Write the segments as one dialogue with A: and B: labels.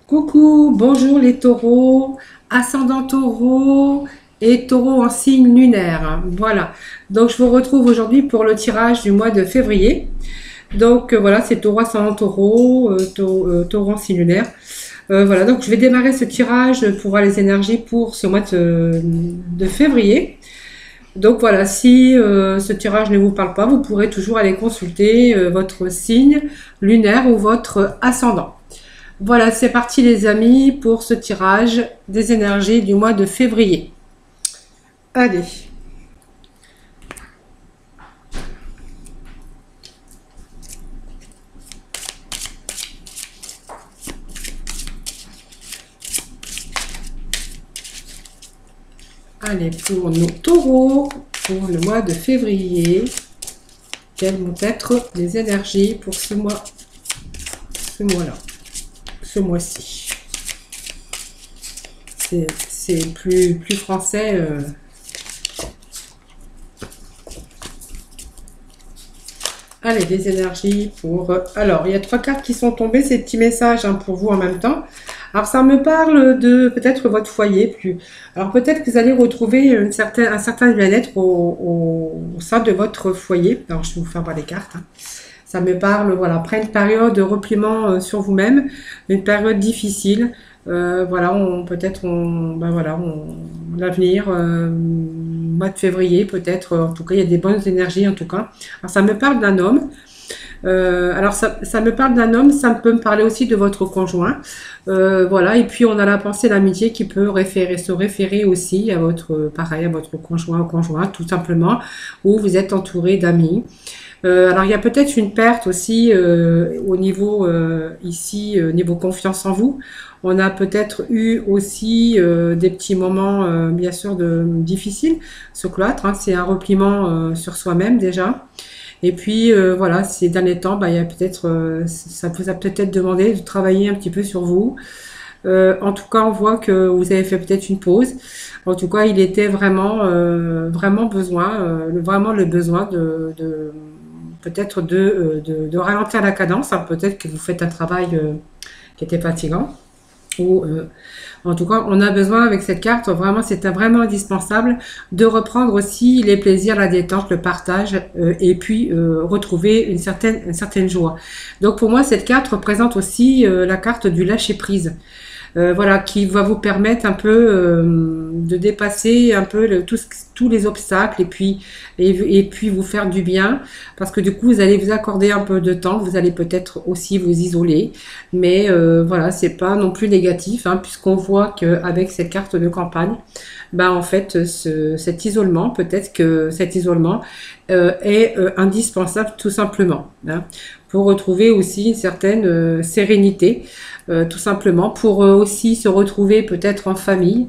A: Coucou, bonjour les taureaux, ascendant taureau et taureau en signe lunaire. Voilà, donc je vous retrouve aujourd'hui pour le tirage du mois de février. Donc voilà, c'est taureau ascendant taureau, taureau en signe lunaire. Voilà, donc je vais démarrer ce tirage pour voir les énergies pour ce mois de février. Donc voilà, si ce tirage ne vous parle pas, vous pourrez toujours aller consulter votre signe lunaire ou votre ascendant. Voilà, c'est parti les amis pour ce tirage des énergies du mois de février. Allez. Allez, pour nos taureaux, pour le mois de février, quelles vont être les énergies pour ce mois-là, ce mois-ci. C'est plus français. Allez, les énergies pour... Alors, il y a 3 cartes qui sont tombées, ces petits messages pour vous en même temps. Alors, ça me parle de peut-être votre foyer. Alors, peut-être que vous allez retrouver un certain bien-être au sein de votre foyer. Alors, je vais vous faire voir les cartes. Ça me parle, voilà, après une période de repliement sur vous-même, une période difficile. Voilà, l'avenir, mois de février, peut-être, en tout cas, il y a des bonnes énergies, en tout cas. Alors, ça me parle d'un homme. Alors, ça me parle d'un homme, ça peut me parler aussi de votre conjoint. Voilà, et puis on a la pensée d'amitié qui peut se référer aussi à votre conjoint ou conjointe, tout simplement, où vous êtes entouré d'amis. Alors il y a peut-être une perte aussi au niveau niveau confiance en vous. On a peut-être eu aussi des petits moments bien sûr difficiles. Ce cloître, c'est un repliement sur soi-même déjà. Et puis voilà, ces derniers temps, il y a peut-être, ça vous a peut-être demandé de travailler un petit peu sur vous. En tout cas, on voit que vous avez fait peut-être une pause. En tout cas, il était vraiment, vraiment le besoin de peut-être de ralentir la cadence. Peut-être que vous faites un travail qui était fatigant. Ou en tout cas, on a besoin avec cette carte, vraiment, c'est vraiment indispensable de reprendre aussi les plaisirs, la détente, le partage et puis retrouver une certaine joie. Donc pour moi, cette carte représente aussi la carte du lâcher-prise. Voilà, qui va vous permettre un peu de dépasser un peu tous les obstacles et puis vous faire du bien, parce que du coup vous allez vous accorder un peu de temps, vous allez peut-être aussi vous isoler, mais voilà, c'est pas non plus négatif, puisqu'on voit qu'avec cette carte de campagne, en fait cet isolement, peut-être que cet isolement est indispensable tout simplement, pour retrouver aussi une certaine sérénité, tout simplement, pour aussi se retrouver peut-être en famille,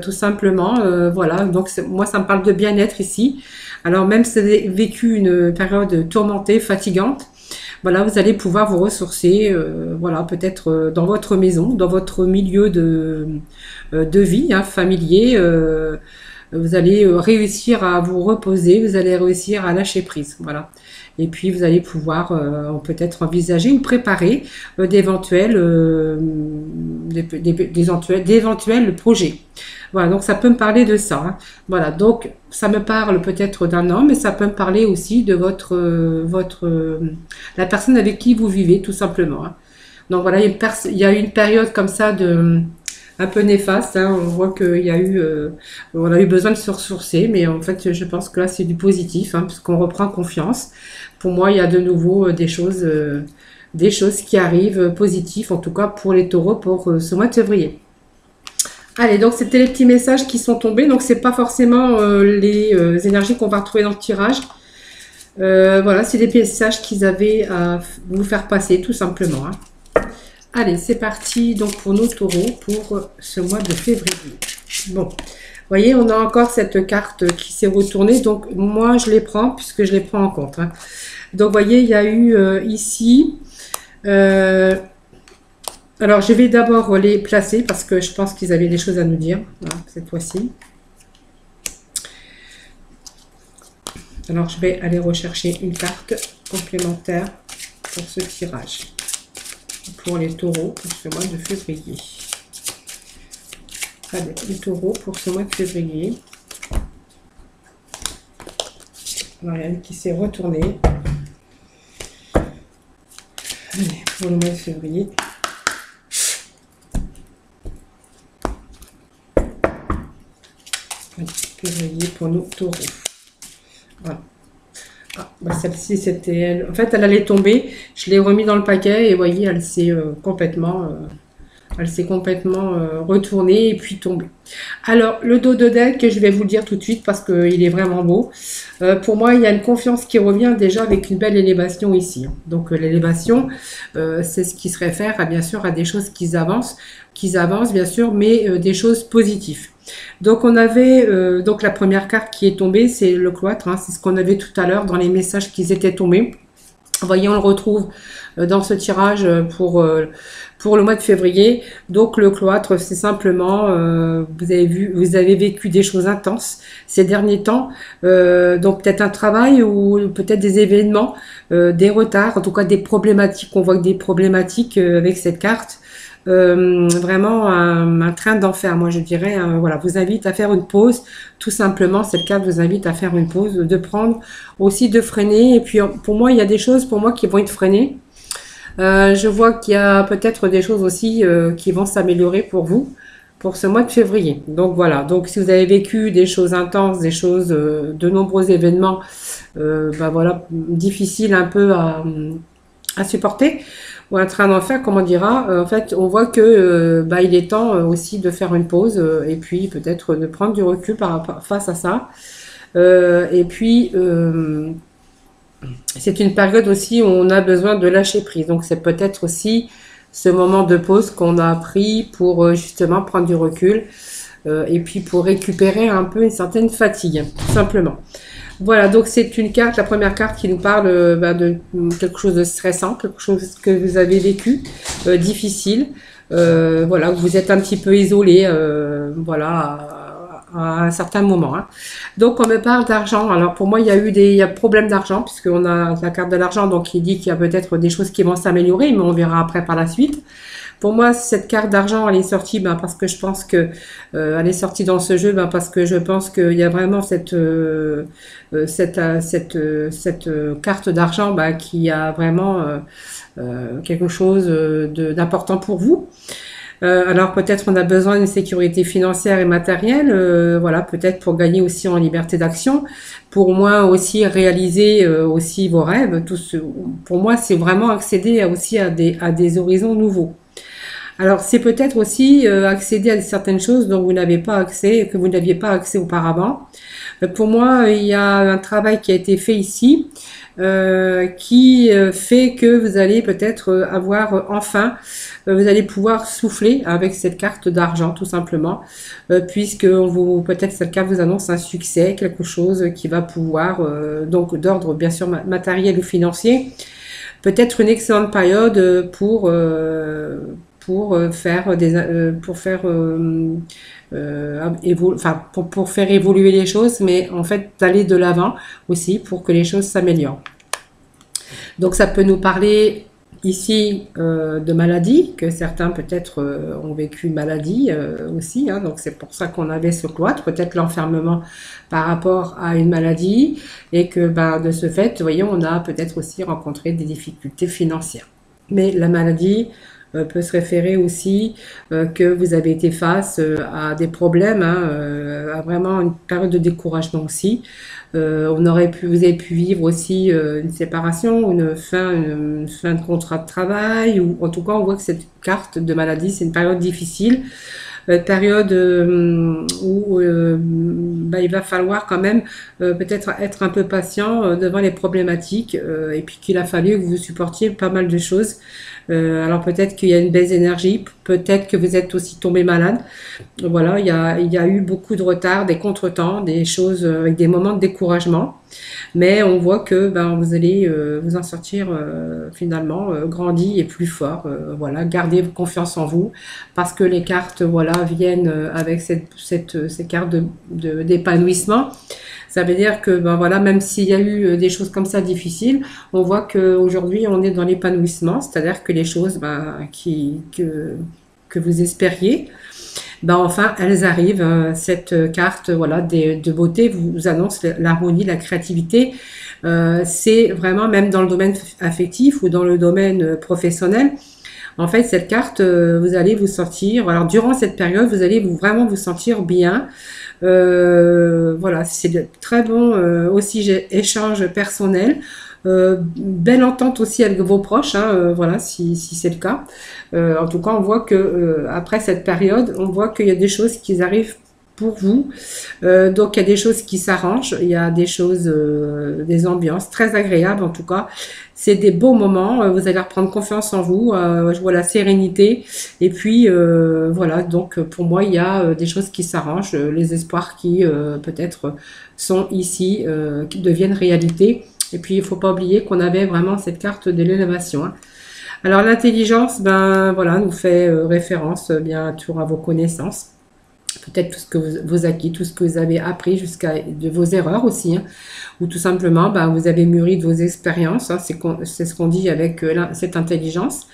A: tout simplement, voilà, donc moi ça me parle de bien-être ici. Alors même si vous avez vécu une période tourmentée, fatigante, voilà, vous allez pouvoir vous ressourcer, voilà, peut-être dans votre maison, dans votre milieu de vie familier, vous allez réussir à vous reposer, vous allez réussir à lâcher prise, voilà. Et puis vous allez pouvoir peut-être envisager ou préparer d'éventuels projets. Voilà, donc ça peut me parler de ça. Voilà, donc ça me parle peut-être d'un homme, mais ça peut me parler aussi de la personne avec qui vous vivez, tout simplement. Donc voilà, il y a une période comme ça un peu néfaste, on voit on a eu besoin de se ressourcer, mais en fait je pense que là c'est du positif, puisqu'on reprend confiance. Pour moi, il y a de nouveau des choses qui arrivent positives, en tout cas pour les taureaux pour ce mois de février. Allez, donc c'était les petits messages qui sont tombés, donc c'est pas forcément les énergies qu'on va retrouver dans le tirage. Voilà, c'est des messages qu'ils avaient à vous faire passer, tout simplement. Allez, c'est parti donc pour nos taureaux pour ce mois de février. Bon, vous voyez, on a encore cette carte qui s'est retournée, donc moi je les prends puisque je les prends en compte. Donc vous voyez, il y a eu ici... alors je vais d'abord les placer parce que je pense qu'ils avaient des choses à nous dire, cette fois-ci. Alors je vais aller rechercher une carte complémentaire pour ce tirage. pour les taureaux pour ce mois de février. Allez, les taureaux pour ce mois de février. Marianne qui s'est retournée. Allez, pour le mois de février. Allez, février pour nos taureaux. Voilà. Ah, bah celle-ci, c'était elle. En fait, elle allait tomber. Je l'ai remis dans le paquet et vous voyez, elle s'est complètement... retournée et puis tombée. Alors, le dos de deck, je vais vous le dire tout de suite parce qu'il est vraiment beau. Pour moi, il y a une confiance qui revient déjà avec une belle élévation ici. Donc, l'élévation, c'est ce qui se réfère à, bien sûr, à des choses qui avancent bien sûr, mais des choses positives. Donc, on avait donc la première carte qui est tombée, c'est le cloître. Hein, c'est ce qu'on avait tout à l'heure dans les messages qui étaient tombés. Vous voyez, on le retrouve dans ce tirage pour le mois de février. Donc le cloître, c'est simplement, vous avez vécu des choses intenses ces derniers temps. Donc peut-être un travail ou peut-être des événements, des retards, en tout cas des problématiques. On voit que des problématiques avec cette carte. Vraiment un train d'enfer, moi je dirais. Voilà, vous invite à faire une pause, tout simplement. Cette carte vous invite à faire une pause, de prendre aussi, de freiner. Et puis pour moi, il y a des choses pour moi qui vont être freinées. Je vois qu'il y a peut-être des choses aussi qui vont s'améliorer pour vous pour ce mois de février. Donc voilà, donc si vous avez vécu des choses intenses, des choses, de nombreux événements, ben voilà, difficiles un peu à supporter, ou un train d'enfer, comme on dira, en fait, on voit que bah, il est temps aussi de faire une pause et puis peut-être de prendre du recul face à ça. Et puis, c'est une période aussi où on a besoin de lâcher prise. Donc, c'est peut-être aussi ce moment de pause qu'on a pris pour justement prendre du recul et puis pour récupérer un peu une certaine fatigue, tout simplement. Voilà, donc c'est une carte, la première carte qui nous parle de quelque chose de stressant, quelque chose que vous avez vécu, difficile. Voilà, vous êtes un petit peu isolé, voilà, à un certain moment. Hein. Donc on me parle d'argent. Alors pour moi, il y a problème d'argent, puisqu'on a la carte de l'argent, donc il dit qu'il y a peut-être des choses qui vont s'améliorer, mais on verra après par la suite. Pour moi, cette carte d'argent, elle est sortie parce que je pense que elle est sortie dans ce jeu parce que je pense qu'il y a vraiment cette carte d'argent qui a vraiment quelque chose d'important pour vous. Alors peut-être on a besoin d'une sécurité financière et matérielle, voilà, peut-être pour gagner aussi en liberté d'action, pour moi aussi réaliser aussi vos rêves. Pour moi, c'est vraiment accéder aussi à des horizons nouveaux. Alors, c'est peut-être aussi accéder à certaines choses dont vous n'avez pas accès, que vous n'aviez pas accès auparavant. Pour moi, il y a un travail qui a été fait ici, qui fait que vous allez peut-être avoir enfin, vous allez pouvoir souffler avec cette carte d'argent, tout simplement, puisque peut-être cette carte vous annonce un succès, quelque chose qui va pouvoir, donc d'ordre bien sûr matériel ou financier, peut-être une excellente période pour faire évoluer les choses, mais en fait d'aller de l'avant aussi pour que les choses s'améliorent. Donc ça peut nous parler ici de maladie, que certains peut-être ont vécu une maladie aussi, hein, donc c'est pour ça qu'on avait ce cloître, peut-être l'enfermement par rapport à une maladie, et que de ce fait, voyons, on a peut-être aussi rencontré des difficultés financières. Mais la maladie peut se référer aussi que vous avez été face à des problèmes, hein, à vraiment une période de découragement aussi. Vous avez pu vivre aussi une séparation, une fin de contrat de travail, ou en tout cas on voit que cette carte de maladie, c'est une période difficile. Période où il va falloir quand même peut-être être un peu patient devant les problématiques et puis qu'il a fallu que vous supportiez pas mal de choses. Alors peut-être qu'il y a une baisse d'énergie, peut-être que vous êtes aussi tombé malade. Voilà, il y a eu beaucoup de retard, des contretemps, des choses avec des moments de découragement. Mais on voit que vous allez vous en sortir finalement grandi et plus fort. Voilà, gardez confiance en vous parce que les cartes viennent avec ces cartes d'épanouissement. Ça veut dire que même s'il y a eu des choses comme ça difficiles, on voit qu'aujourd'hui on est dans l'épanouissement, c'est-à-dire que les choses que vous espériez, ben enfin, elles arrivent. Cette carte, voilà, de beauté vous annonce l'harmonie, la créativité. C'est vraiment même dans le domaine affectif ou dans le domaine professionnel. En fait, cette carte, vous allez vous sentir, alors durant cette période, vous allez vraiment vous sentir bien. Voilà, c'est de très bon aussi échange personnel. Belle entente aussi avec vos proches, hein, voilà, si c'est le cas. En tout cas, on voit que après cette période, on voit qu'il y a des choses qui arrivent pour vous. Donc, il y a des choses qui s'arrangent, il y a des choses, des ambiances très agréables en tout cas. C'est des beaux moments, vous allez reprendre confiance en vous, je vois la sérénité. Et puis, voilà, donc pour moi, il y a des choses qui s'arrangent, les espoirs qui peut-être sont ici, qui deviennent réalité. Et puis, il ne faut pas oublier qu'on avait vraiment cette carte de l'élévation, hein. Alors, l'intelligence, ben voilà, nous fait référence bien sûr à vos connaissances. Peut-être tout ce que vos acquis, tout ce que vous avez appris jusqu'à de vos erreurs aussi, hein, ou tout simplement, ben, vous avez mûri de vos expériences, hein, c'est ce qu'on dit avec cette intelligence.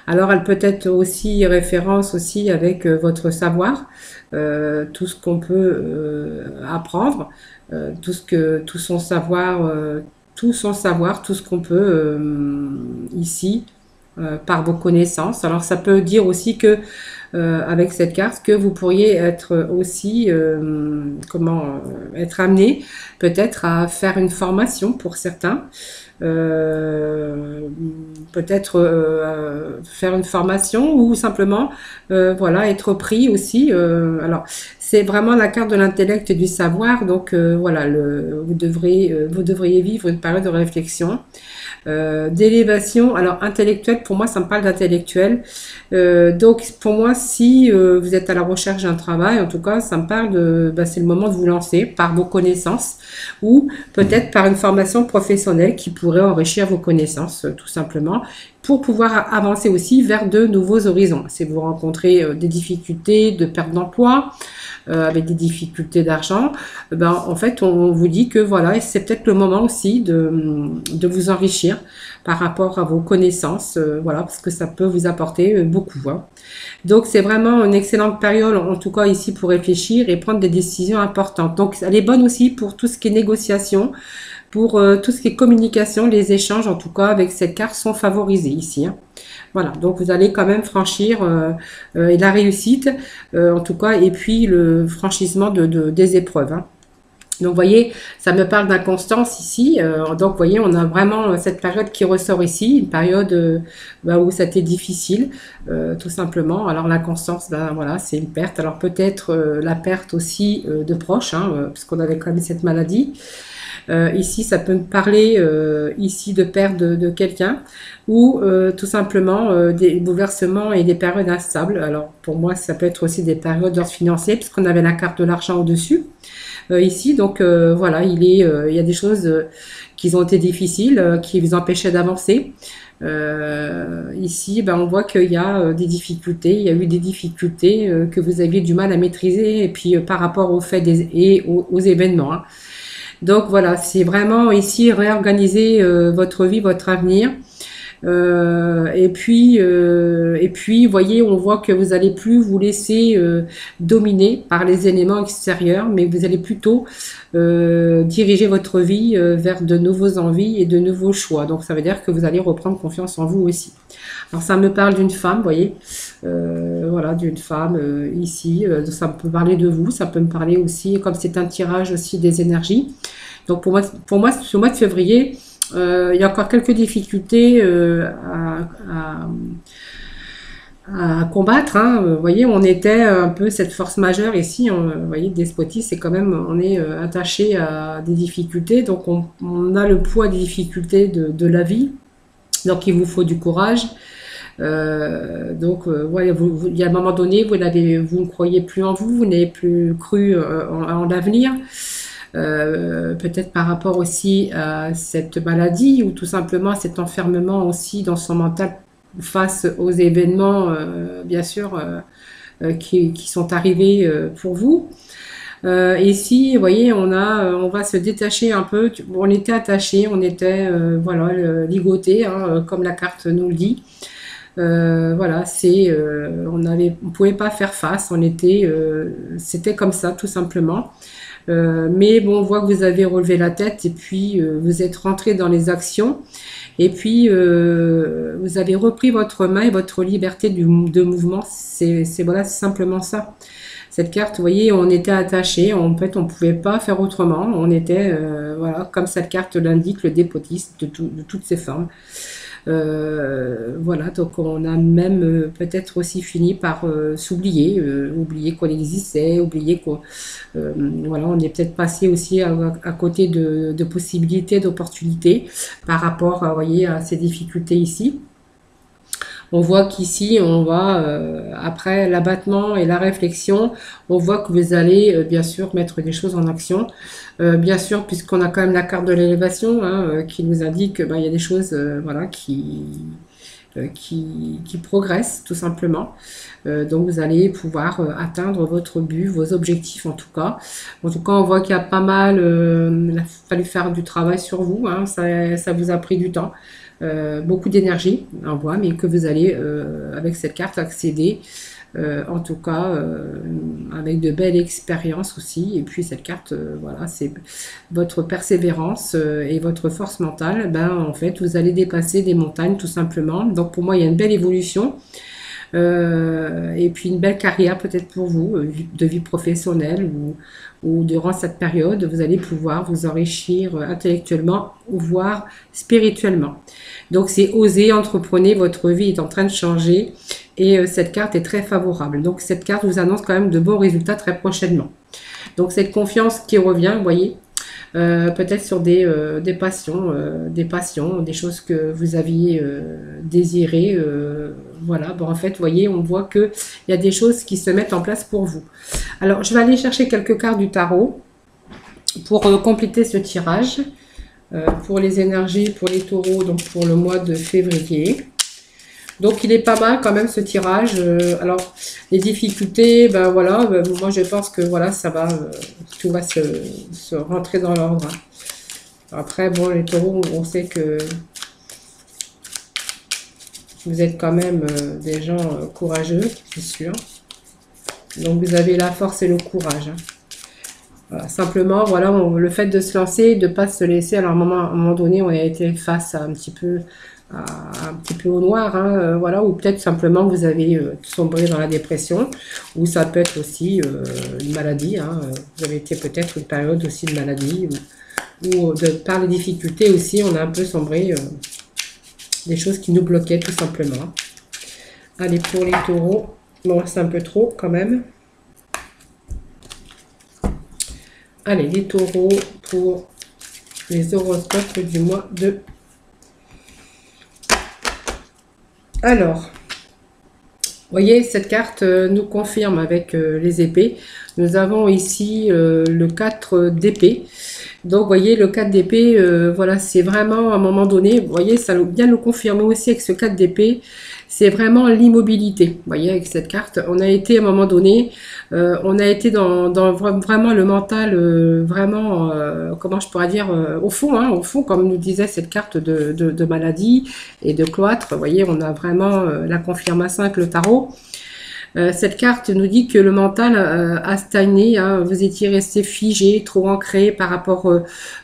A: Alors, elle peut être aussi référence aussi avec votre savoir, tout ce qu'on peut apprendre, tout son savoir, tout ce qu'on peut ici par vos connaissances. Alors, ça peut dire aussi que avec cette carte que vous pourriez être aussi être amené peut-être à faire une formation pour certains, euh, peut-être faire une formation ou simplement voilà, être pris aussi. Alors c'est vraiment la carte de l'intellect et du savoir, donc voilà, vous devriez vivre une période de réflexion, d'élévation. Alors intellectuelle, pour moi ça me parle d'intellectuel. Donc pour moi, si vous êtes à la recherche d'un travail, en tout cas ça me parle c'est le moment de vous lancer par vos connaissances ou peut-être par une formation professionnelle qui pourrait enrichir vos connaissances tout simplement pour pouvoir avancer aussi vers de nouveaux horizons. Si vous rencontrez des difficultés de perte d'emploi, avec des difficultés d'argent, en fait, on vous dit que voilà, c'est peut-être le moment aussi de vous enrichir par rapport à vos connaissances, voilà, parce que ça peut vous apporter beaucoup, hein. Donc, c'est vraiment une excellente période, en tout cas ici, pour réfléchir et prendre des décisions importantes. Donc, elle est bonne aussi pour tout ce qui est négociation, pour tout ce qui est communication, les échanges, en tout cas, avec cette carte sont favorisés ici, hein. Voilà, donc vous allez quand même franchir la réussite, en tout cas, et puis le franchissement des épreuves, hein. Donc, vous voyez, ça me parle d'inconstance ici. Donc, vous voyez, on a vraiment cette période qui ressort ici, une période où ça a été difficile, tout simplement. Alors, l'inconstance, voilà, c'est une perte. Alors, peut-être la perte aussi de proches, hein, parce qu'on avait quand même cette maladie. Ici, ça peut me parler ici de perte de quelqu'un ou tout simplement des bouleversements et des périodes instables. Alors, pour moi, ça peut être aussi des périodes d'ordre financier, puisqu'on avait la carte de l'argent au-dessus. Ici, donc voilà, il y a des choses qui ont été difficiles, qui vous empêchaient d'avancer. Ici, on voit qu'il y a des difficultés, il y a eu des difficultés que vous aviez du mal à maîtriser, et puis par rapport aux faits et aux événements, hein. Donc voilà, c'est vraiment ici réorganiser votre vie, votre avenir. Et puis, vous voyez, on voit que vous allez plus vous laisser dominer par les éléments extérieurs, mais vous allez plutôt diriger votre vie vers de nouveaux envies et de nouveaux choix. Donc, ça veut dire que vous allez reprendre confiance en vous aussi. Alors, ça me parle d'une femme, vous voyez, voilà, d'une femme ici. Ça peut parler de vous, ça peut me parler aussi, comme c'est un tirage aussi des énergies. Donc, pour moi, ce mois de février, il y a encore quelques difficultés à combattre, hein. Vous voyez, on était un peu cette force majeure ici. Vous voyez, despotie, c'est quand même, on est attaché à des difficultés. Donc, on a le poids des difficultés de la vie. Donc, il vous faut du courage. Donc, voilà, il y a un moment donné, vous ne croyez plus en vous, vous n'avez plus cru en l'avenir. Peut-être par rapport aussi à cette maladie ou tout simplement à cet enfermement aussi dans son mental face aux événements, bien sûr, qui sont arrivés pour vous. Ici, vous voyez, on va se détacher un peu. On était attaché, on était voilà, ligoté, hein, comme la carte nous le dit. Voilà, on pouvait pas faire face, c'était comme ça tout simplement. Mais bon, on voit que vous avez relevé la tête et puis vous êtes rentré dans les actions. Et puis, vous avez repris votre main et votre liberté de mouvement. Voilà, c'est simplement ça. Cette carte, vous voyez, on était attaché. En fait, on pouvait pas faire autrement. On était, voilà, comme cette carte l'indique, le dépotiste de toutes ses formes. Voilà, donc on a même peut-être aussi fini par s'oublier, oublier qu'on existait, oublier qu'on, voilà, on est peut-être passé aussi à côté de possibilités, d'opportunités par rapport, vous voyez, à ces difficultés ici. On voit qu'ici, on va, après l'abattement et la réflexion, on voit que vous allez bien sûr mettre des choses en action. Bien sûr, puisqu'on a quand même la carte de l'élévation hein, qui nous indique qu'il y a des choses voilà, qui progressent tout simplement. Donc vous allez pouvoir atteindre votre but, vos objectifs en tout cas. En tout cas, on voit qu'il y a pas mal, il a fallu faire du travail sur vous, hein, ça vous a pris du temps. Beaucoup d'énergie, on voit, mais que vous allez, avec cette carte, accéder, en tout cas, avec de belles expériences aussi. Et puis cette carte, voilà, c'est votre persévérance et votre force mentale. Ben, en fait, vous allez dépasser des montagnes, tout simplement. Donc pour moi, il y a une belle évolution. Et puis une belle carrière peut-être pour vous, de vie professionnelle ou durant cette période, vous allez pouvoir vous enrichir intellectuellement ou voire spirituellement. Donc c'est oser, entreprenez, votre vie est en train de changer et cette carte est très favorable. Donc cette carte vous annonce quand même de bons résultats très prochainement. Donc cette confiance qui revient, vous voyez, peut-être sur des passions, des choses que vous aviez désirées. Voilà, bon, en fait, vous voyez, on voit qu'il y a des choses qui se mettent en place pour vous. Alors, je vais aller chercher quelques cartes du tarot pour compléter ce tirage. Pour les énergies, pour les taureaux, donc pour le mois de février. Donc il est pas mal quand même ce tirage. Alors les difficultés, ben voilà, moi je pense que voilà, tout va se rentrer dans l'ordre. Après bon, les taureaux, on sait que vous êtes quand même des gens courageux, c'est sûr. Donc vous avez la force et le courage. Hein. Voilà, simplement, voilà, le fait de se lancer, de ne pas se laisser. Alors à un moment donné, on a été face à un petit peu au noir, hein, voilà, ou peut-être simplement vous avez sombré dans la dépression, ou ça peut être aussi une maladie, hein, vous avez été peut-être une période aussi de maladie, ou par les difficultés aussi, on a un peu sombré des choses qui nous bloquaient tout simplement. Allez, pour les taureaux, bon, c'est un peu trop quand même. Allez, les taureaux pour les horoscopes du mois de... Alors, vous voyez, cette carte nous confirme avec les épées. Nous avons ici le 4 d'épée. Donc, vous voyez, le 4 d'épée, voilà, c'est vraiment à un moment donné, vous voyez, ça vient nous confirmer aussi avec ce 4 d'épée. C'est vraiment l'immobilité. Vous voyez, avec cette carte, on a été à un moment donné, on a été dans vraiment le mental, vraiment, comment je pourrais dire, au fond, comme nous disait cette carte de maladie et de cloître. Vous voyez, on a vraiment la confirmation avec le tarot. Cette carte nous dit que le mental a stagné, hein, vous étiez resté figé, trop ancré par rapport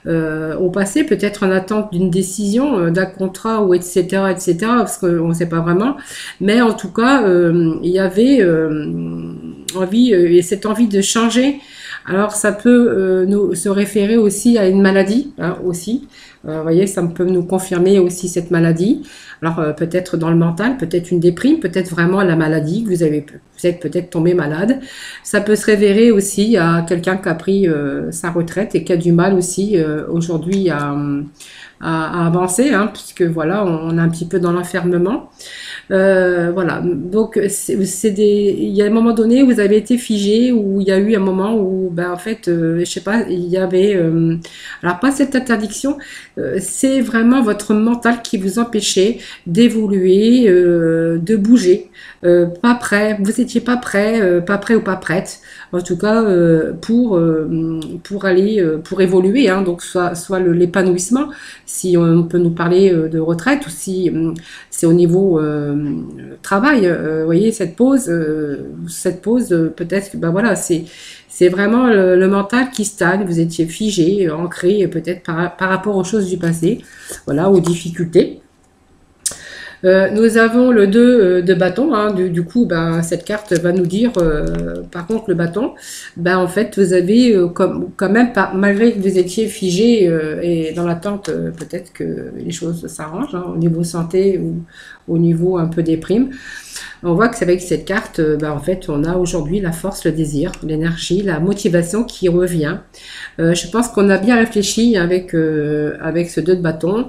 A: au passé, peut-être en attente d'une décision, d'un contrat ou etc. parce qu'on ne sait pas vraiment. Mais en tout cas, il y avait envie et cette envie de changer. Alors ça peut se référer aussi à une maladie, hein, aussi. Vous voyez, ça peut nous confirmer aussi cette maladie. Alors peut-être dans le mental, peut-être une déprime, peut-être vraiment la maladie, vous êtes peut-être tombé malade. Ça peut se révéler aussi à quelqu'un qui a pris sa retraite et qui a du mal aussi aujourd'hui à avancer, hein, puisque voilà, on est un petit peu dans l'enfermement. Voilà, donc il y a un moment donné où vous avez été figé, où il y a eu un moment où ben, en fait, je sais pas, il y avait, alors pas cette interdiction, c'est vraiment votre mental qui vous empêchait d'évoluer, de bouger. Pas prêt, vous étiez pas prêt ou pas prête, en tout cas pour aller, pour évoluer, hein, donc soit l'épanouissement, si on peut nous parler de retraite, ou si c'est au niveau travail, vous voyez, cette pause peut-être que ben voilà, c'est vraiment le mental qui stagne, vous étiez figé, ancré peut-être par rapport aux choses du passé, voilà, aux difficultés. Nous avons le 2 de bâton, hein, du coup, ben, cette carte va nous dire, par contre, le bâton, ben, en fait, vous avez quand même, malgré que vous étiez figé et dans l'attente, peut-être que les choses s'arrangent, hein, au niveau santé ou au niveau un peu déprime. On voit que c'est avec cette carte, ben, en fait, on a aujourd'hui la force, le désir, l'énergie, la motivation qui revient. Je pense qu'on a bien réfléchi avec ce 2 de bâton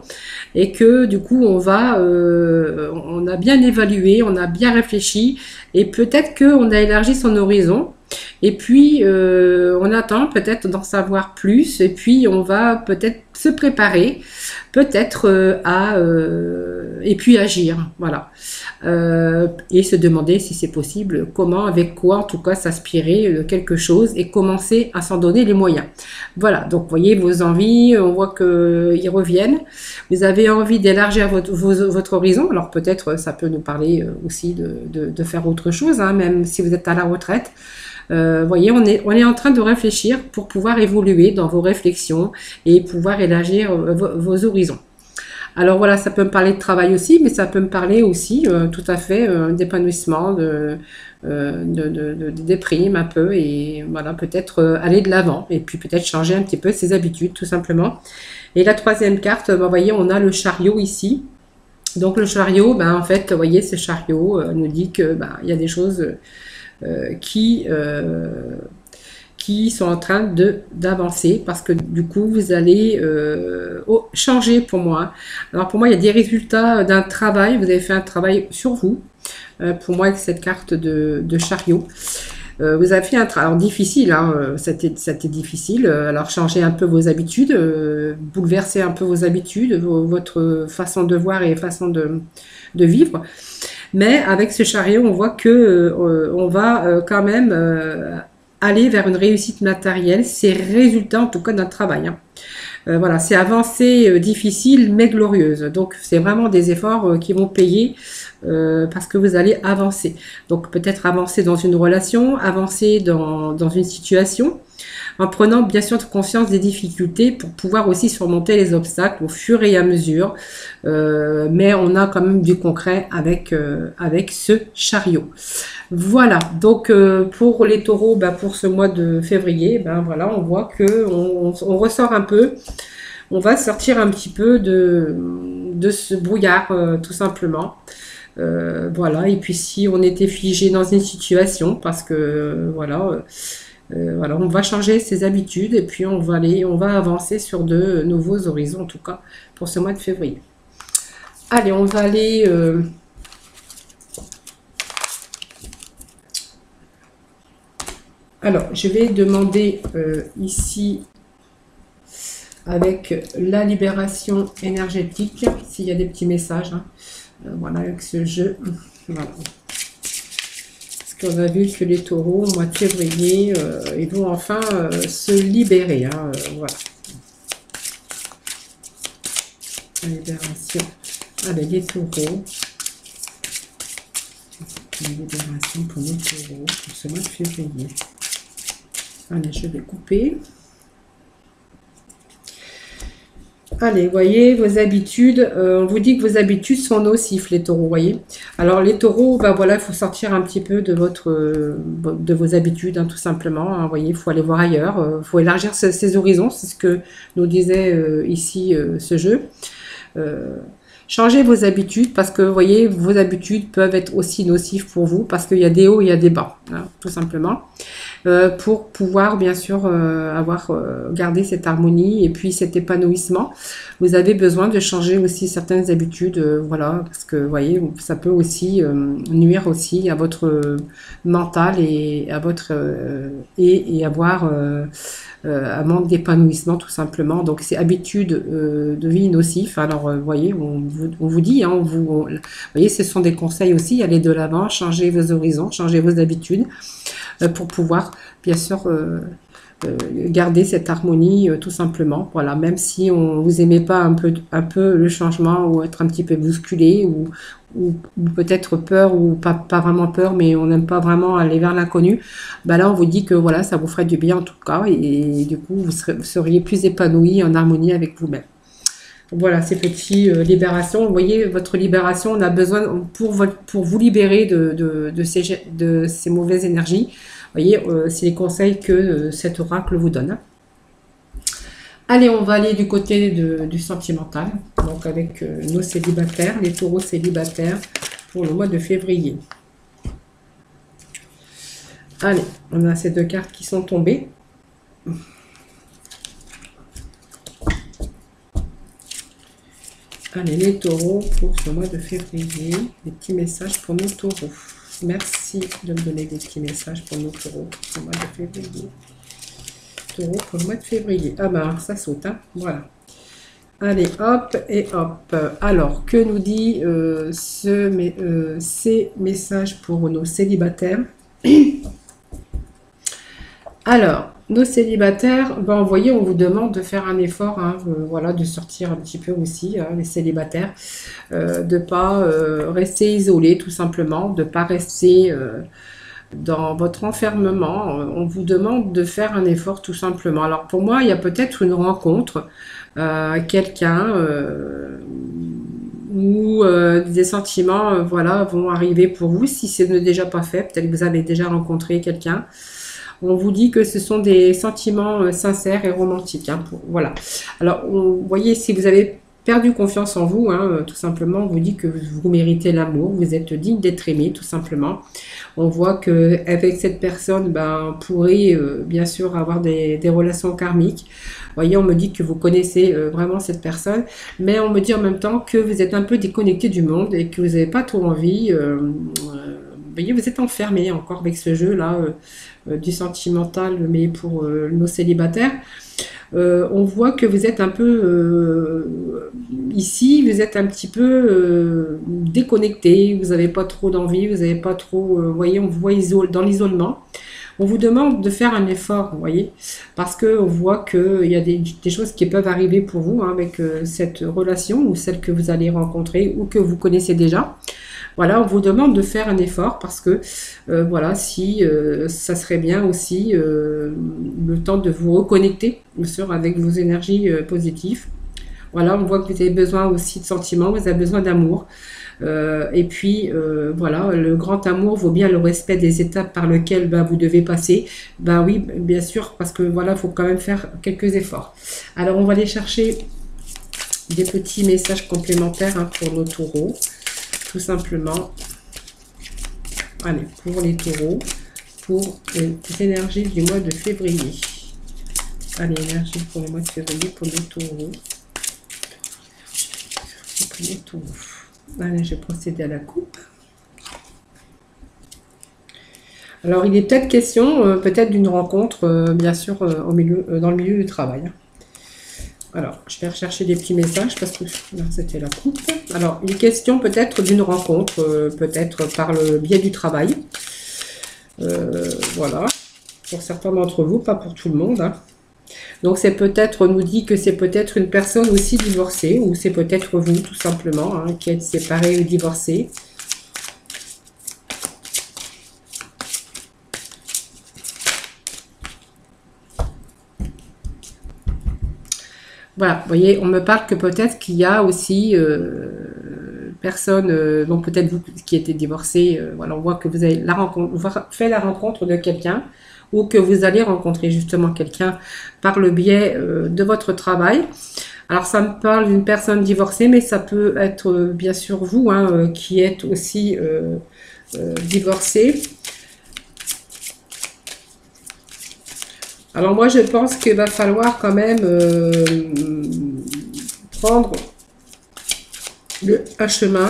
A: et que du coup on a bien évalué, on a bien réfléchi et peut-être qu'on a élargi son horizon. Et puis, on attend peut-être d'en savoir plus, et puis on va peut-être se préparer, peut-être et puis agir, voilà. Et se demander si c'est possible, comment, avec quoi, en tout cas, s'inspirer de quelque chose et commencer à s'en donner les moyens. Voilà, donc vous voyez vos envies, on voit qu'ils reviennent. Vous avez envie d'élargir votre horizon, alors peut-être ça peut nous parler aussi de faire autre chose, hein, même si vous êtes à la retraite. Voyez, on est en train de réfléchir pour pouvoir évoluer dans vos réflexions et pouvoir élargir vos horizons. Alors voilà, ça peut me parler de travail aussi, mais ça peut me parler aussi tout à fait d'épanouissement, de déprime un peu, et voilà, peut-être aller de l'avant et puis peut-être changer un petit peu ses habitudes tout simplement. Et la troisième carte, vous voyez, on a le chariot ici. Donc le chariot, ben, en fait, vous voyez, ce chariot nous dit que ben, il y a des choses qui sont en train d'avancer parce que du coup vous allez changer pour moi. Alors pour moi il y a des résultats d'un travail, vous avez fait un travail sur vous, pour moi avec cette carte de chariot. Vous avez fait un travail difficile, hein, c'était difficile, alors changer un peu vos habitudes, bouleverser un peu vos habitudes, votre façon de voir et façon de vivre. Mais avec ce chariot, on voit que on va quand même aller vers une réussite matérielle. C'est résultat en tout cas d'un travail, hein. Voilà, c'est avancée difficile mais glorieuse. Donc c'est vraiment des efforts qui vont payer parce que vous allez avancer. Donc peut-être avancer dans une relation, avancer dans une situation, en prenant bien sûr conscience des difficultés pour pouvoir aussi surmonter les obstacles au fur et à mesure. Mais on a quand même du concret avec ce chariot. Voilà, donc pour les taureaux, ben, pour ce mois de février, ben, voilà, on voit que on ressort un peu, on va sortir un petit peu de ce brouillard tout simplement. Voilà, et puis si on était figé dans une situation, parce que voilà, voilà, on va changer ses habitudes et puis on va avancer sur de nouveaux horizons, en tout cas pour ce mois de février. Allez, on va aller alors, je vais demander ici avec la libération énergétique, s'il y a des petits messages, hein. Voilà, avec ce jeu. Voilà. Parce qu'on a vu que les taureaux, au mois de février, ils vont enfin se libérer, hein, voilà. La libération. Allez, les taureaux. La libération pour les taureaux pour ce mois de février. Allez, je vais couper. Allez, voyez vos habitudes. On vous dit que vos habitudes sont nocives, les taureaux, voyez. Alors les taureaux, ben voilà, il faut sortir un petit peu de vos habitudes, hein, tout simplement. Hein, voyez, il faut aller voir ailleurs. Il faut élargir ses horizons. C'est ce que nous disait ici ce jeu. changez vos habitudes parce que, vous voyez, vos habitudes peuvent être aussi nocives pour vous parce qu'il y a des hauts et il y a des bas, hein, tout simplement. Pour pouvoir, bien sûr, garder cette harmonie et puis cet épanouissement, vous avez besoin de changer aussi certaines habitudes, voilà, parce que, vous voyez, ça peut aussi nuire aussi à votre mental et à votre et avoir un manque d'épanouissement tout simplement. Donc c'est habitude de vie nocif. Alors vous voyez, on vous dit, hein, vous voyez, ce sont des conseils aussi. Allez de l'avant, changez vos horizons, changez vos habitudes pour pouvoir bien sûr garder cette harmonie tout simplement. Voilà, même si on vous aimez pas un peu le changement ou être un petit peu bousculé ou peut-être peur ou pas vraiment peur, mais on n'aime pas vraiment aller vers l'inconnu, bah là on vous dit que voilà, ça vous ferait du bien en tout cas et du coup vous seriez plus épanoui en harmonie avec vous-même. Voilà, ces petites libérations. Vous voyez, votre libération, on a besoin, pour vous libérer de ces mauvaises énergies. Vous voyez, c'est les conseils que cet oracle vous donne. Allez, on va aller du côté du sentimental. Donc avec nos célibataires, les taureaux célibataires pour le mois de février. Allez, on a ces deux cartes qui sont tombées. Allez, les taureaux pour ce mois de février. Des petits messages pour nos taureaux. Merci de me donner des petits messages pour nos taureaux pour ce mois de février. Taureau pour le mois de février. Ah ben, ça saute, hein. Voilà. Allez, hop et hop. Alors, que nous dit ces messages pour nos célibataires? Alors, nos célibataires, ben, vous voyez, on vous demande de faire un effort, hein, voilà, de sortir un petit peu aussi, hein, les célibataires, de ne pas rester isolés, tout simplement, de ne pas rester dans votre enfermement. On vous demande de faire un effort, tout simplement. Alors, pour moi, il y a peut-être une rencontre, quelqu'un où des sentiments, voilà, vont arriver pour vous, si ce n'est déjà pas fait. Peut-être que vous avez déjà rencontré quelqu'un. On vous dit que ce sont des sentiments sincères et romantiques. Hein, voilà. Alors, vous voyez, si vous avez perdu confiance en vous, hein, tout simplement, on vous dit que vous méritez l'amour, vous êtes digne d'être aimé, tout simplement. On voit qu'avec cette personne, ben, on pourrait bien sûr avoir des relations karmiques. Vous voyez, on me dit que vous connaissez vraiment cette personne, mais on me dit en même temps que vous êtes un peu déconnecté du monde et que vous n'avez pas trop envie. Vous voyez, vous êtes enfermé encore avec ce jeu-là du sentimental, mais pour nos célibataires. On voit que vous êtes un peu ici, vous êtes un petit peu déconnecté, vous n'avez pas trop d'envie, vous n'avez pas trop, vous voyez, on vous voit dans l'isolement. On vous demande de faire un effort, vous voyez, parce qu'on voit qu'il y a des choses qui peuvent arriver pour vous hein, avec cette relation ou celle que vous allez rencontrer ou que vous connaissez déjà. Voilà, on vous demande de faire un effort parce que, voilà, si ça serait bien aussi le temps de vous reconnecter, bien sûr, avec vos énergies positives. Voilà, on voit que vous avez besoin aussi de sentiments, vous avez besoin d'amour. Et puis, voilà, le grand amour vaut bien le respect des étapes par lesquelles ben, vous devez passer. Ben oui, bien sûr, parce que voilà, il faut quand même faire quelques efforts. Alors, on va aller chercher des petits messages complémentaires hein, pour nos taureaux. Tout simplement, allez, pour les taureaux, pour les énergies du mois de février. Allez, énergie pour le mois de février, pour les taureaux. Pour les taureaux. Allez, je vais procéder à la coupe. Alors, il est peut-être question, peut-être d'une rencontre, bien sûr, dans le milieu du travail. Alors, je vais rechercher des petits messages parce que là, c'était la coupe. Alors, il est question peut-être d'une rencontre, peut-être par le biais du travail. Voilà, pour certains d'entre vous, pas pour tout le monde. Hein. Donc, c'est peut-être, on nous dit que c'est peut-être une personne aussi divorcée ou c'est peut-être vous, tout simplement, hein, qui êtes séparé ou divorcé. Voilà, vous voyez, on me parle que peut-être qu'il y a aussi personne, donc peut-être vous qui étiez divorcé, voilà, on voit que vous avez fait la rencontre de quelqu'un ou que vous allez rencontrer justement quelqu'un par le biais de votre travail. Alors ça me parle d'une personne divorcée, mais ça peut être bien sûr vous qui êtes aussi divorcé. Alors moi je pense qu'il va falloir quand même prendre un chemin.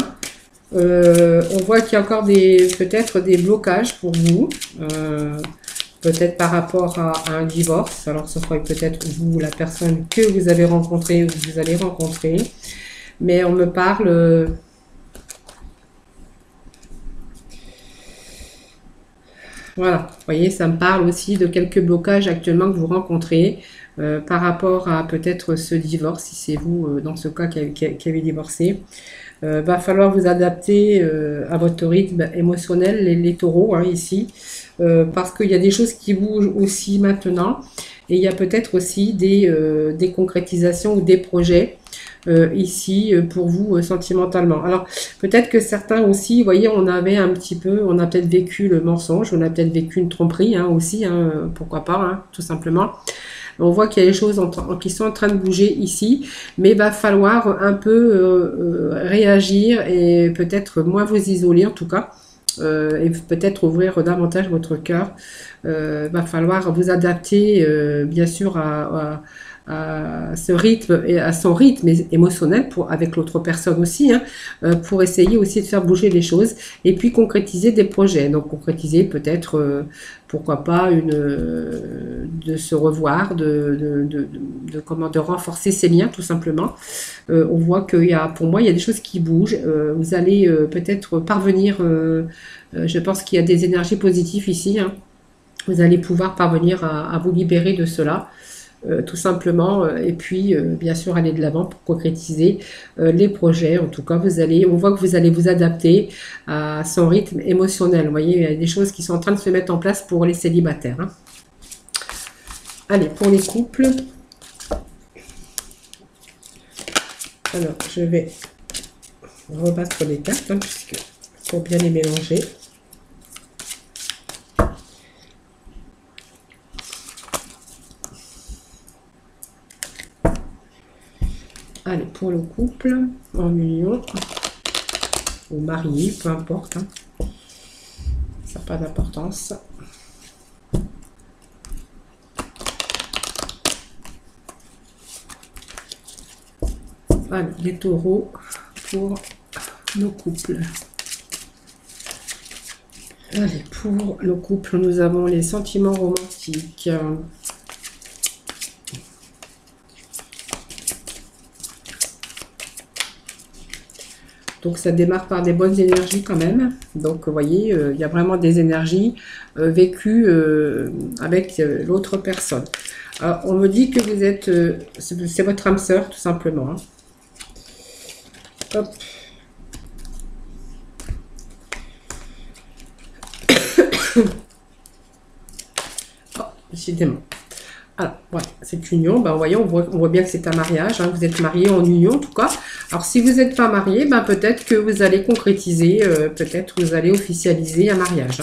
A: On voit qu'il y a encore peut-être des blocages pour vous. Peut-être par rapport à un divorce. Alors, ce sera peut-être vous, la personne que vous avez rencontrée ou que vous allez rencontrer. Mais on me parle... voilà, vous voyez, ça me parle aussi de quelques blocages actuellement que vous rencontrez par rapport à peut-être ce divorce, si c'est vous, dans ce cas, qui avez divorcé. Va falloir vous adapter à votre rythme émotionnel, les taureaux, ici. Parce qu'il y a des choses qui bougent aussi maintenant et il y a peut-être aussi des concrétisations ou des projets ici pour vous sentimentalement. Alors peut-être que certains aussi, vous voyez, on a peut-être vécu le mensonge, on a peut-être vécu une tromperie aussi, pourquoi pas, tout simplement. On voit qu'il y a des choses qui sont en train de bouger ici, mais il va falloir un peu réagir et peut-être moins vous isoler en tout cas. Et peut-être ouvrir davantage votre cœur. Va falloir vous adapter bien sûr à ce rythme et à son rythme émotionnel avec l'autre personne aussi, pour essayer aussi de faire bouger les choses et puis concrétiser des projets. Donc concrétiser peut-être pourquoi pas de se revoir, de renforcer ses liens tout simplement. On voit pour moi il y a des choses qui bougent. Vous allez peut-être parvenir, je pense qu'il y a des énergies positives ici. Vous allez pouvoir parvenir à vous libérer de cela. Tout simplement, et puis bien sûr aller de l'avant pour concrétiser les projets. En tout cas, on voit que vous allez vous adapter à son rythme émotionnel. Vous voyez, il y a des choses qui sont en train de se mettre en place pour les célibataires. Allez, pour les couples. Alors, je vais rebattre les cartes, pour bien les mélanger. Allez, pour le couple, en union, ou marié, peu importe. Ça n'a pas d'importance. Allez, les taureaux pour nos couples. Allez, pour le couple, nous avons les sentiments romantiques. Donc ça démarre par des bonnes énergies quand même. Donc vous voyez, il y a vraiment des énergies vécues avec l'autre personne. Alors, on me dit que vous êtes... c'est votre âme sœur tout simplement. Hop. Oh, décidément. Alors, voilà, cette union, ben, voyez, on voit bien que c'est un mariage, vous êtes mariés en union en tout cas. Alors, si vous n'êtes pas marié, ben, peut-être que vous allez concrétiser, peut-être que vous allez officialiser un mariage.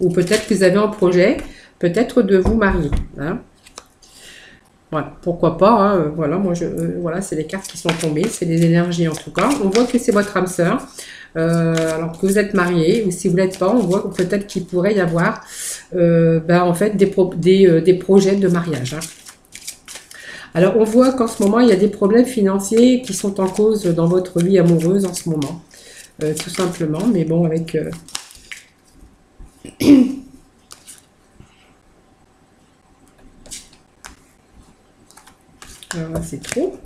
A: Ou peut-être que vous avez un projet, peut-être de vous marier. Voilà, pourquoi pas, voilà, voilà, c'est les cartes qui sont tombées, c'est les énergies en tout cas. On voit que c'est votre âme sœur, alors que vous êtes marié, ou si vous ne l'êtes pas, on voit peut-être qu'il pourrait y avoir en fait des projets de mariage. Alors on voit qu'en ce moment il y a des problèmes financiers qui sont en cause dans votre vie amoureuse en ce moment, tout simplement, mais bon avec... Alors là, c'est trop.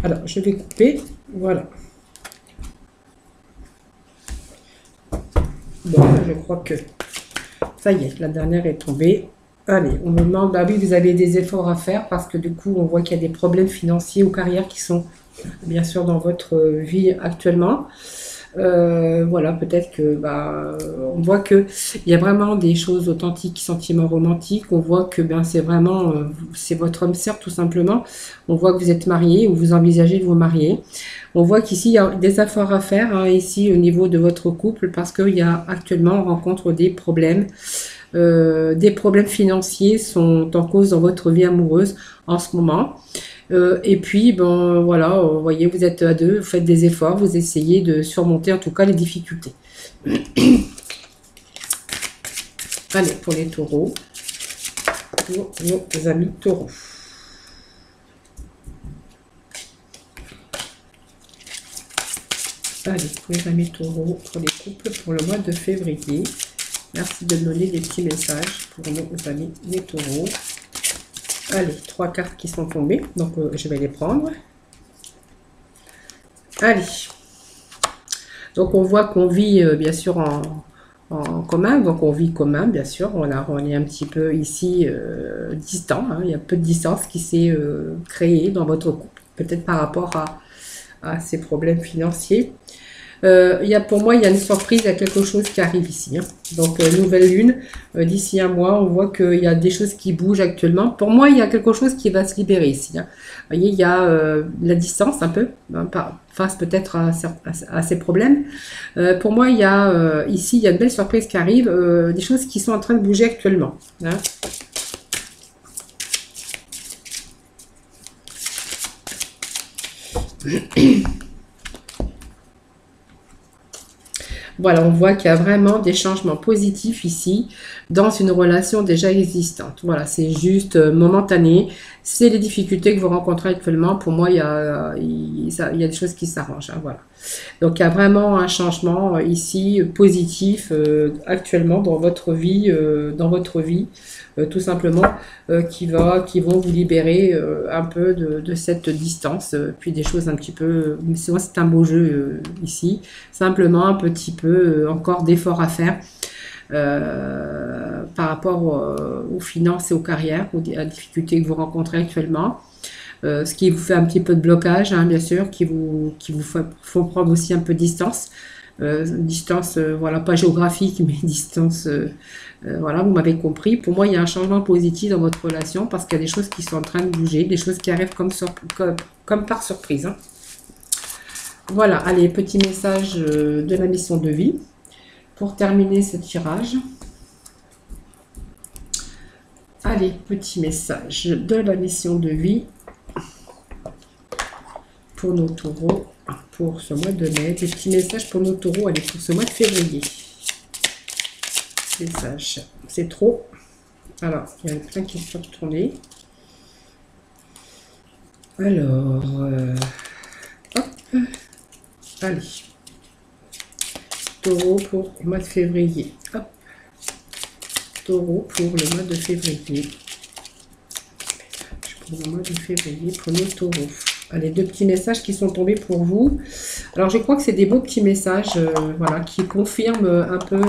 A: Alors, je vais couper. Voilà. Bon, je crois que ça y est, la dernière est tombée. Allez, on me demande, bah oui, vous avez des efforts à faire parce que du coup, on voit qu'il y a des problèmes financiers ou carrières qui sont bien sûr dans votre vie actuellement. Voilà, peut-être que on voit que il y a vraiment des choses authentiques, sentiments romantiques. On voit que c'est vraiment c'est votre homme sœur tout simplement. On voit que vous êtes marié ou vous envisagez de vous marier. On voit qu'ici il y a des efforts à faire ici au niveau de votre couple parce qu'il y a actuellement on rencontre des problèmes Des problèmes financiers sont en cause dans votre vie amoureuse en ce moment. Et puis, bon, voilà, vous voyez, vous êtes à deux, vous faites des efforts, vous essayez de surmonter en tout cas les difficultés. Allez, pour les taureaux, pour nos amis taureaux. Allez, pour les amis taureaux, pour les couples, pour le mois de février. Merci de donner des petits messages pour nos amis les taureaux. Allez, 3 cartes qui sont tombées, donc je vais les prendre. Allez. Donc on voit qu'on vit bien sûr en commun, donc on vit commun bien sûr. On est un petit peu ici distant, hein. Il y a peu de distance qui s'est créée dans votre couple, peut-être par rapport à ces problèmes financiers. Pour moi, il y a une surprise, il y a quelque chose qui arrive ici. Hein. Donc, nouvelle lune, d'ici un mois, on voit qu'il y a des choses qui bougent actuellement. Pour moi, il y a quelque chose qui va se libérer ici. Hein. Vous voyez, il y a la distance un peu, hein, face peut-être à ces problèmes. Pour moi, il y a ici, il y a une belle surprise qui arrive, des choses qui sont en train de bouger actuellement. Hein. Voilà, on voit qu'il y a vraiment des changements positifs ici dans une relation déjà existante. Voilà, c'est juste momentané. C'est les difficultés que vous rencontrez actuellement. Pour moi, il y a des choses qui s'arrangent. Hein, voilà. Donc, il y a vraiment un changement ici positif actuellement dans votre vie, tout simplement, qui vont vous libérer un peu de cette distance, puis des choses un petit peu, c'est un beau jeu ici, simplement un petit peu encore d'efforts à faire par rapport aux finances et aux carrières, aux difficultés que vous rencontrez actuellement. Ce qui vous fait un petit peu de blocage, hein, bien sûr, qui vous font prendre aussi un peu de distance. Voilà, pas géographique, mais distance, voilà, vous m'avez compris. Pour moi, il y a un changement positif dans votre relation parce qu'il y a des choses qui sont en train de bouger, des choses qui arrivent comme par surprise. Hein. Voilà, allez, petit message de la mission de vie pour terminer ce tirage. Allez, petit message de la mission de vie pour nos taureaux pour ce mois de mai. Des petits messages pour nos taureaux, allez, pour ce mois de février. Message, c'est trop. Alors, il y en a plein qui sont tournés. Alors, hop, allez. Taureau pour le mois de février. Hop. Taureau pour le mois de février. Pour le mois de février, pour nos taureaux. Allez, 2 petits messages qui sont tombés pour vous. Alors, je crois que c'est des beaux petits messages, voilà, qui confirment un peu,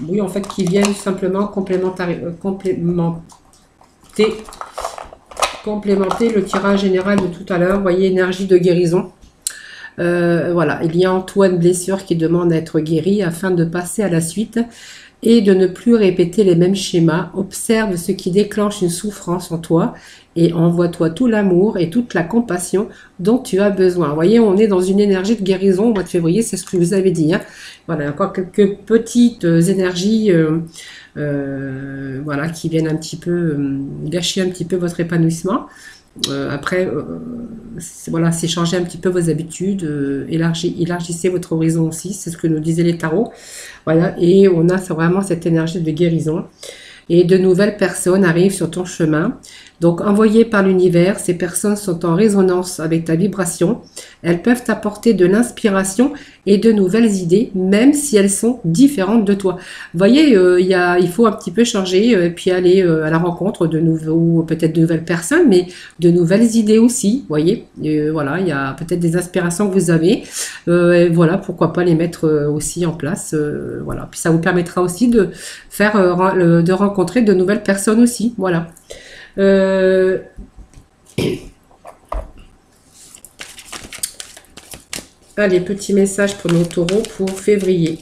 A: oui, en fait, qui viennent simplement complémenter le tirage général de tout à l'heure. Vous voyez, énergie de guérison. Voilà, il y a Antoine Blessure qui demande à être guéri afin de passer à la suite et de ne plus répéter les mêmes schémas. Observe ce qui déclenche une souffrance en toi et envoie-toi tout l'amour et toute la compassion dont tu as besoin. Vous voyez, on est dans une énergie de guérison au mois de février, c'est ce que je vous avais dit. Hein. Voilà, encore quelques petites énergies voilà, qui viennent un petit peu gâcher un petit peu votre épanouissement. Après, voilà, c'est changer un petit peu vos habitudes, élargissez votre horizon aussi, c'est ce que nous disaient les tarots. Voilà, et on a vraiment cette énergie de guérison. Et de nouvelles personnes arrivent sur ton chemin. Donc, envoyées par l'univers, ces personnes sont en résonance avec ta vibration. Elles peuvent t'apporter de l'inspiration et de nouvelles idées, même si elles sont différentes de toi. Vous voyez, il faut un petit peu changer et puis aller à la rencontre de nouveaux, peut-être de nouvelles personnes, mais de nouvelles idées aussi. Vous voyez, voilà, il y a peut-être des inspirations que vous avez. Et voilà, pourquoi pas les mettre aussi en place. Voilà, puis ça vous permettra aussi de de rencontrer de nouvelles personnes aussi. Voilà. Allez, petit message pour nos taureaux pour février.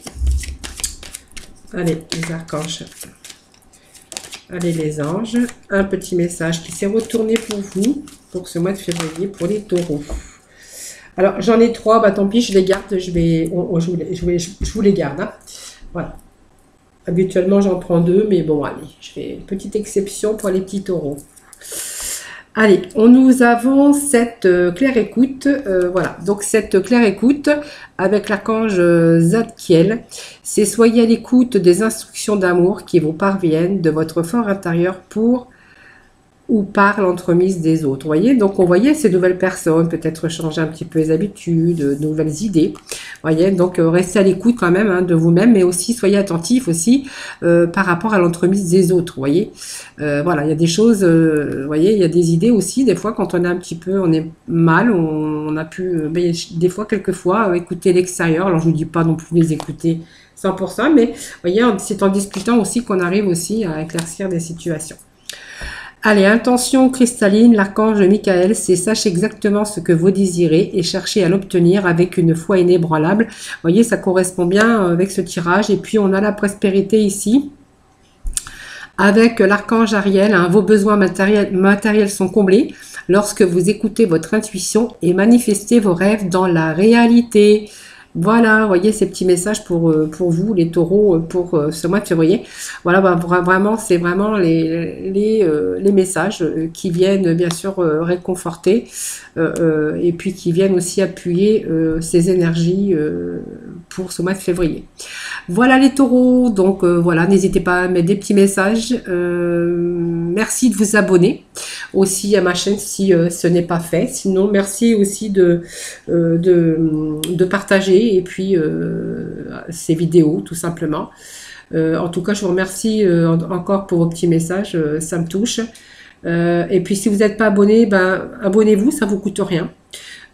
A: Allez, les archanges. Allez, les anges. Un petit message qui s'est retourné pour vous, pour ce mois de février, pour les taureaux. Alors, j'en ai 3, bah tant pis, je les garde. Je vous les garde. Hein. Voilà. Habituellement, j'en prends deux, mais bon, allez, je fais une petite exception pour les petits taureaux. Allez, nous avons cette claire écoute. Voilà, donc cette claire écoute avec l'archange Zadkiel, c'est soyez à l'écoute des instructions d'amour qui vous parviennent de votre fort intérieur pour ou par l'entremise des autres. Vous voyez, donc on voyait ces nouvelles personnes, peut-être changer un petit peu les habitudes, de nouvelles idées. Vous voyez, donc restez à l'écoute quand même hein, de vous-même, mais aussi soyez attentifs aussi par rapport à l'entremise des autres. Vous voyez, voilà, il y a des choses, vous voyez, il y a des idées aussi. Des fois, quand on est un petit peu, on est mal, on a pu, des fois, quelquefois, écouter l'extérieur. Alors je ne dis pas non plus les écouter 100%, mais vous voyez, c'est en discutant aussi qu'on arrive aussi à éclaircir des situations. Allez, intention cristalline, l'archange Michael, c'est sachez exactement ce que vous désirez et cherchez à l'obtenir avec une foi inébranlable. Vous voyez, ça correspond bien avec ce tirage. Et puis, on a la prospérité ici. Avec l'archange Ariel, hein, vos besoins matériels sont comblés lorsque vous écoutez votre intuition et manifestez vos rêves dans la réalité. Voilà, vous voyez ces petits messages pour vous, les taureaux, pour ce mois de février. Voilà, bah, vraiment, c'est vraiment les messages qui viennent bien sûr réconforter et puis qui viennent aussi appuyer ces énergies pour ce mois de février. Voilà les taureaux, donc voilà, n'hésitez pas à mettre des petits messages. Merci de vous abonner aussi à ma chaîne si ce n'est pas fait. Sinon, merci aussi de partager et puis ces vidéos tout simplement. En tout cas, je vous remercie encore pour vos petits messages, ça me touche. Et puis si vous n'êtes pas abonné, ben, abonnez-vous, ça vous coûte rien.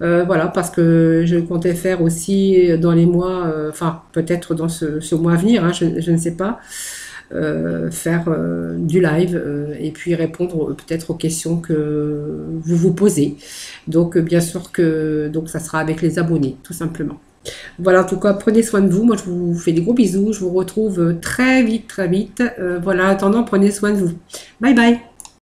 A: Voilà, parce que je comptais faire aussi dans les mois, enfin peut-être dans ce mois à venir, hein, je ne sais pas, faire du live et puis répondre peut-être aux questions que vous vous posez. Donc bien sûr que donc ça sera avec les abonnés, tout simplement. Voilà, en tout cas, prenez soin de vous. Moi, je vous fais des gros bisous. Je vous retrouve très vite, très vite. Voilà, en attendant, prenez soin de vous. Bye bye.